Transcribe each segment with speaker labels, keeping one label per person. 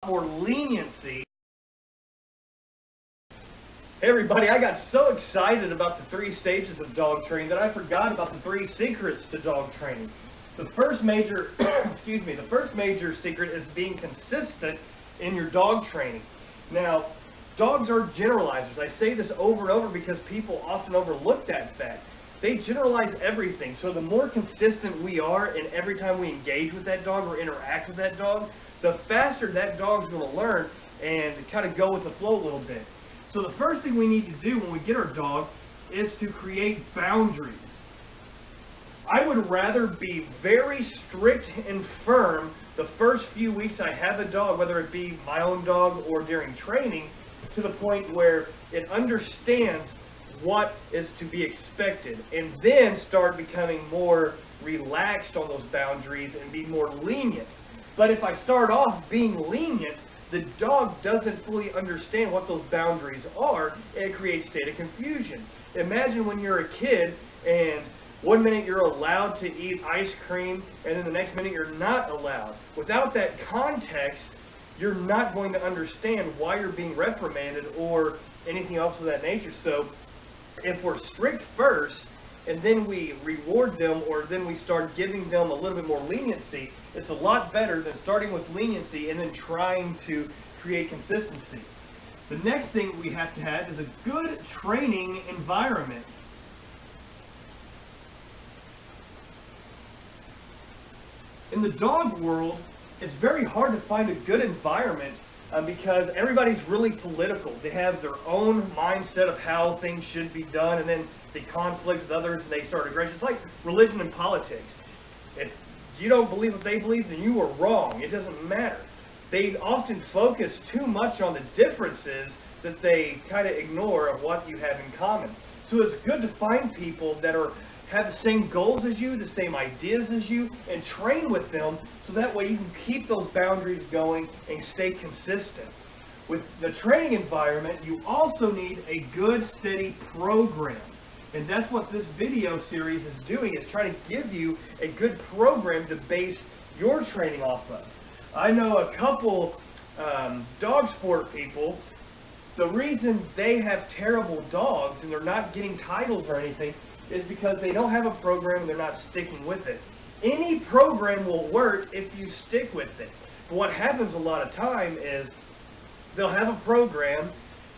Speaker 1: more leniency. Hey everybody, I got so excited about the 3 stages of dog training that I forgot about the 3 secrets to dog training. The first major, the first major secret is being consistent in your dog training. Now, dogs are generalizers. I say this over and over because people often overlook that fact. They generalize everything. So the more consistent we are in every time we engage with that dog or interact with that dog, the faster that dog's going to learn and kind of go with the flow a little bit. So the first thing we need to do when we get our dog is to create boundaries. I would rather be very strict and firm the first few weeks I have a dog, whether it be my own dog or during training, to the point where it understands what is to be expected, and then start becoming more relaxed on those boundaries and be more lenient. But if I start off being lenient, the dog doesn't fully understand what those boundaries are, and it creates a state of confusion. Imagine when you're a kid and one minute you're allowed to eat ice cream and then the next minute you're not allowed. Without that context, you're not going to understand why you're being reprimanded or anything else of that nature. So if we're strict first and then we reward them, or then we start giving them a little bit more leniency, it's a lot better than starting with leniency and then trying to create consistency. The next thing we have to have is a good training environment. In the dog world, it's very hard to find a good environment because everybody's really political. They have their own mindset of how things should be done, and then they conflict with others and they start aggression. It's like religion and politics. If you don't believe what they believe, then you are wrong. It doesn't matter. They often focus too much on the differences that they kind of ignore of what you have in common. So it's good to find people that have the same goals as you, the same ideas as you, and train with them so that way you can keep those boundaries going and stay consistent. With the training environment, you also need a good, steady program. And that's what this video series is doing, is trying to give you a good program to base your training off of. I know a couple dog sport people, the reason they have terrible dogs and they're not getting titles or anything is because they don't have a program and they're not sticking with it. Any program will work if you stick with it. But what happens a lot of time is they'll have a program,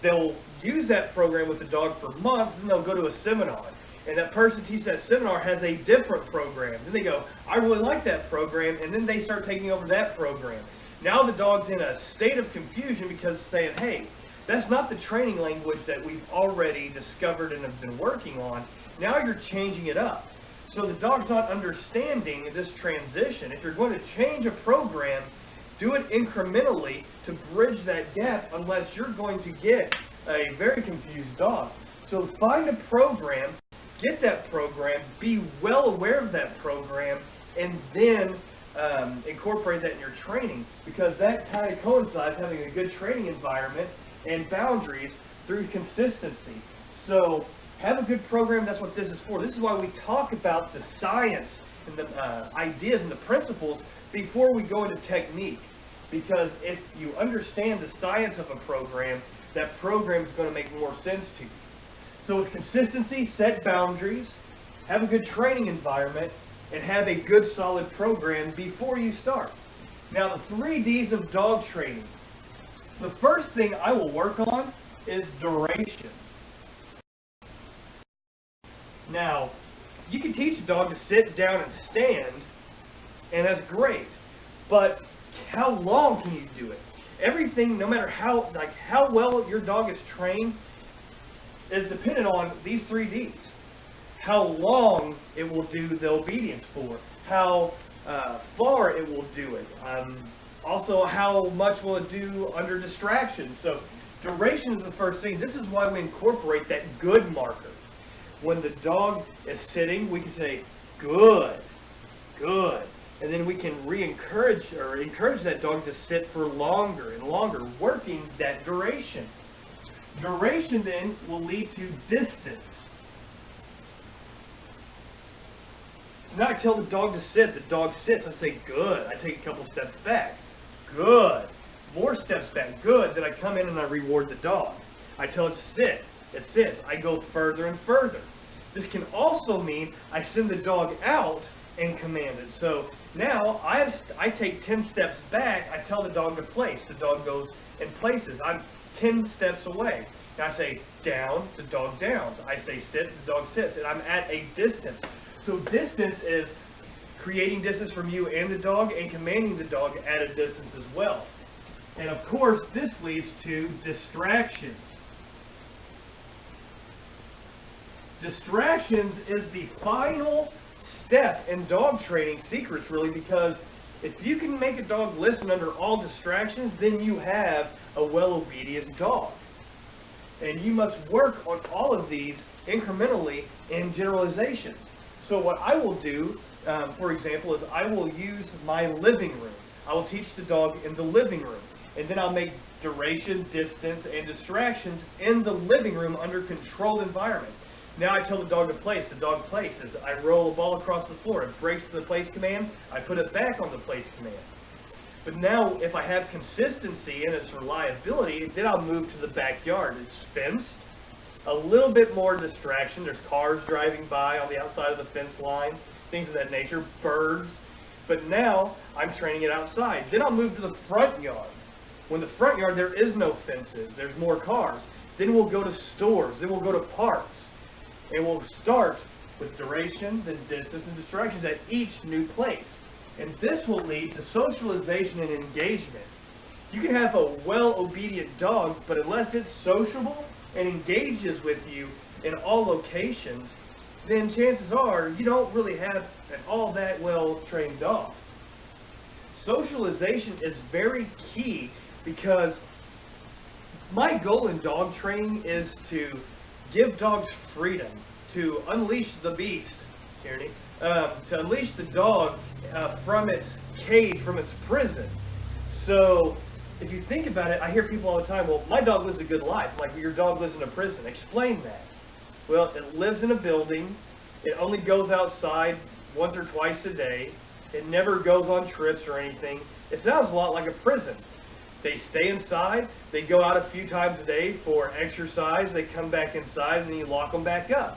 Speaker 1: they'll use that program with the dog for months, and they'll go to a seminar. And that person teaching that seminar has a different program. Then they go, I really like that program, and then they start taking over that program. Now the dog's in a state of confusion because it's saying, hey, that's not the training language that we've already discovered and have been working on. Now you're changing it up. So the dog's not understanding this transition. If you're going to change a program, do it incrementally to bridge that gap, unless you're going to get a very confused dog. So find a program, get that program, be well aware of that program, and then incorporate that in your training, because that kind of coincides having a good training environment and boundaries through consistency. So have a good program. That's what this is for. This is why we talk about the science and the ideas and the principles before we go into technique. Because if you understand the science of a program, that program is going to make more sense to you. So with consistency, set boundaries, have a good training environment, and have a good solid program before you start. Now the 3 Ds of dog training. The first thing I will work on is duration. Now, you can teach a dog to sit down and stand, and that's great. But how long can you do it? Everything, no matter how well your dog is trained, is dependent on these 3 Ds. How long it will do the obedience for, how far it will do it, also how much will it do under distraction. So duration is the first thing. This is why we incorporate that good marker. When the dog is sitting, we can say, good, good. And then we can encourage that dog to sit for longer and longer, working that duration. Duration then will lead to distance. So now I tell the dog to sit, the dog sits, I say, good. I take a couple steps back. Good. more steps back. Good. Then I come in and I reward the dog. I tell it to sit. It sits. I go further and further. This can also mean I send the dog out and command it. So now I take 10 steps back. I tell the dog to place. The dog goes and places. I'm 10 steps away. And I say down, the dog downs. I say sit, the dog sits. And I'm at a distance. So distance is creating distance from you and the dog, and commanding the dog at a distance as well. And of course, this leads to distractions. Distractions is the final step in dog training secrets, really, because if you can make a dog listen under all distractions, then you have a well-obedient dog. And you must work on all of these incrementally in generalizations. So what I will do, for example, is I will use my living room. I will teach the dog in the living room. And then I'll make duration, distance, and distractions in the living room under controlled environment. Now I tell the dog to place. The dog places. I roll a ball across the floor. It breaks the place command. I put it back on the place command. But now if I have consistency and its reliability, then I'll move to the backyard. It's fenced. A little bit more distraction. There's cars driving by on the outside of the fence line, things of that nature, birds. But now I'm training it outside. Then I'll move to the front yard. When the front yard, there is no fences. There's more cars. Then we'll go to stores. Then we'll go to parks. And we'll start with duration, then distance, and distractions at each new place. And this will lead to socialization and engagement. You can have a well-obedient dog, but unless it's sociable and engages with you in all locations, then chances are you don't really have an all that well-trained dog. Socialization is very key, because my goal in dog training is to give dogs freedom, to unleash the beast, Tierney, to unleash the dog from its cage, from its prison. So if you think about it, I hear people all the time, well, my dog lives a good life. Like, your dog lives in a prison. Explain that. Well, it lives in a building. It only goes outside once or twice a day. It never goes on trips or anything. It sounds a lot like a prison. They stay inside, they go out a few times a day for exercise, they come back inside, and then you lock them back up.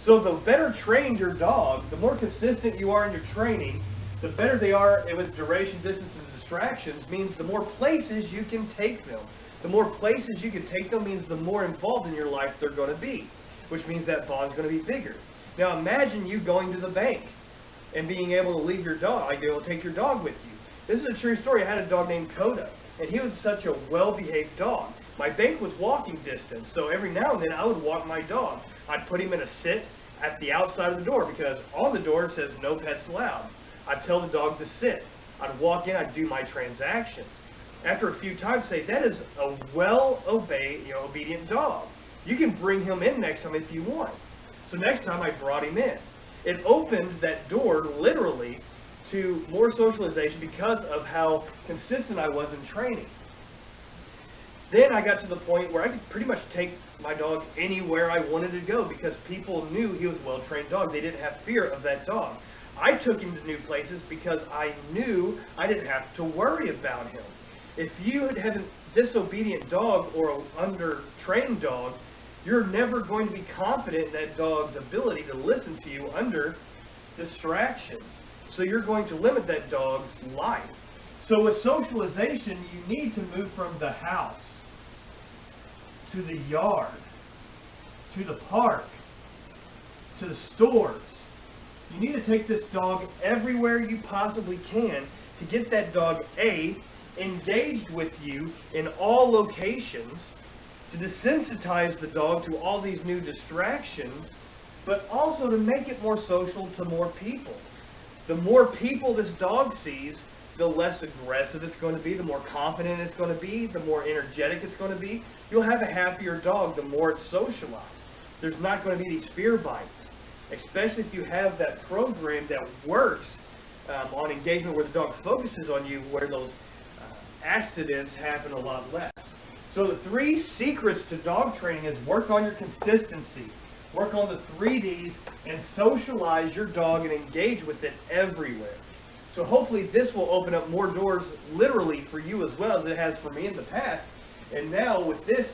Speaker 1: So the better trained your dog, the more consistent you are in your training, the better they are with duration, distance, and distractions, means the more places you can take them. The more places you can take them means the more involved in your life they're going to be, which means that bond's going to be bigger. Now imagine you going to the bank and being able to leave your dog, like, able to take your dog with you. This is a true story. I had a dog named Coda. And he was such a well-behaved dog. My bank was walking distance, so every now and then I would walk my dog. I'd put him in a sit at the outside of the door, because on the door it says no pets allowed. I'd tell the dog to sit. I'd walk in, I'd do my transactions. After a few times, say, that is a obedient dog. You can bring him in next time if you want. So next time I brought him in. It opened that door literally to more socialization because of how consistent I was in training. Then I got to the point where I could pretty much take my dog anywhere I wanted to go, because people knew he was a well-trained dog. They didn't have fear of that dog. I took him to new places because I knew I didn't have to worry about him. If you have a disobedient dog or an under-trained dog, you're never going to be confident in that dog's ability to listen to you under distractions. So you're going to limit that dog's life. So with socialization, you need to move from the house to the yard, to the park, to the stores. You need to take this dog everywhere you possibly can to get that dog, A, engaged with you in all locations, to desensitize the dog to all these new distractions, but also to make it more social to more people. The more people this dog sees, the less aggressive it's going to be, the more confident it's going to be, the more energetic it's going to be. You'll have a happier dog the more it's socialized. There's not going to be these fear bites, especially if you have that program that works on engagement where the dog focuses on you, where those accidents happen a lot less. So the 3 secrets to dog training is work on your consistency, work on the 3 Ds, and socialize your dog and engage with it everywhere. So hopefully this will open up more doors literally for you as well as it has for me in the past. And now with this,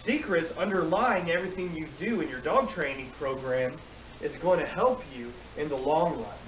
Speaker 1: secrets underlying everything you do in your dog training program is going to help you in the long run.